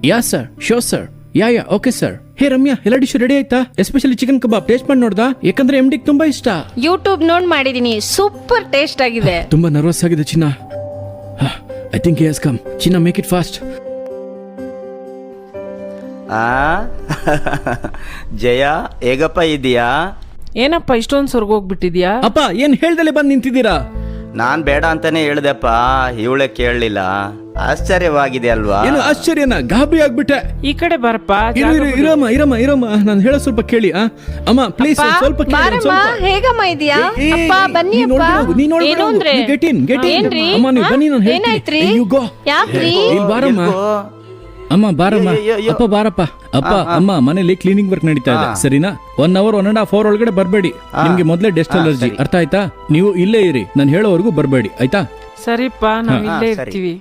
ಯಾ sir, sure sir. Yeah okay sir. Hey Ramya, ಎಲ್ಲ dish ready ಆಯ್ತಾ? Especially chicken kebab taste ಮಾಡಿ ನೋಡ್ದಾ? ಯಾಕಂದ್ರೆ MD ತುಂಬಾ ಇಷ್ಟ. ಯೂಟ್ಯೂಬ್ ನೋಡ್ ಮಾಡಿದೀನಿ, ಸೂಪರ್ ಟೇಸ್ಟ್ ಆಗಿದೆ. ತುಂಬಾ ನರ್ವಸ್ ಆಗಿದೆ ಚಿನ್ನ. I think he has come. ಚಿನ್ನ, ಮೇಕ್ ಇಟ್ ಫಾಸ್ಟ್. ಜಯ, ಹೇಗಪ್ಪ ಇದೀಯಾ? ಏನಪ್ಪ ಇಷ್ಟೊಂದು ಸ್ವರ್ಗೋಗ್ಬಿಟ್ಟಿದ್ಯಾ? ಅಪ್ಪ, ಏನ್ ಹೇಳ್ದಲೆ ಬಂದ್ ನಿಂತಿದ್ದೀರಾ? ನಾನ್ ಬೇಡ ಅಂತಾನೆ ಹೇಳ್ದೆಪ್ಪ, ಇವಳೆ ಕೇಳಲಿಲ್ಲ. ಆಶ್ಚರ್ಯವಾಗಿದೆ ಅಲ್ವಾ? ಏನು ಆಶ್ಚರ್ಯನ? ಗಾಬರಿ ಆಗ್ಬಿಟ್ಟೆ. ಈ ಕಡೆ ಬರಪ್ಪ. ಇರಮ್ಮ, ನಾನು ಹೇಳೋ ಸ್ವಲ್ಪ ಕೇಳಿ. ಅಮ್ಮ ಪ್ಲೀಸ್ ಸ್ವಲ್ಪ ಕೇಳಿ. ಬಾರಮ್ಮ, ಹೇಗಮ್ಮ ಇದೀಯಾ? ಅಪ್ಪ ಬನ್ನಿ ಅಪ್ಪ. ಏನು ಅಂದ್ರೆ ಏನ್ರಿ? ಅಮ್ಮ ನೀವು ಬನ್ನಿ, ನಾನು ಏನಾಯ್ತ್ರಿ? ಯಾಕ್ರಿ? ಇಲ್ಲಿ ಬಾರಮ್ಮ. ಅಮ್ಮ ಬಾರಮ್ಮ. ಅಪ್ಪ ಬಾರಪ್ಪ. ಅಪ್ಪ ಅಮ್ಮ ಮನೇಲಿ ಕ್ಲೀನಿಂಗ್ ವರ್ಕ್ ನಡೀತಾ ಇದೆ, ಸರಿನಾ? 1 hour 1.5 hour ಒಳಗಡೆ ಬರ್ಬೇಡಿ. ನಿಮ್ಗೆ ಮೊದ್ಲೇ ಡೆಸ್ಟ್ ಅಲರ್ಜಿ, ಅರ್ಥ ಆಯ್ತಾ? ನೀವು ಇಲ್ಲೇ ಇರಿ, ನಾನು ಹೇಳೋವರೆಗೂ ಬರ್ಬೇಡಿ, ಆಯ್ತಾ? ಸರಿಪ್ಪ, ನಾವ್ ಇಲ್ಲೇ ಇರ್ತೀವಿ.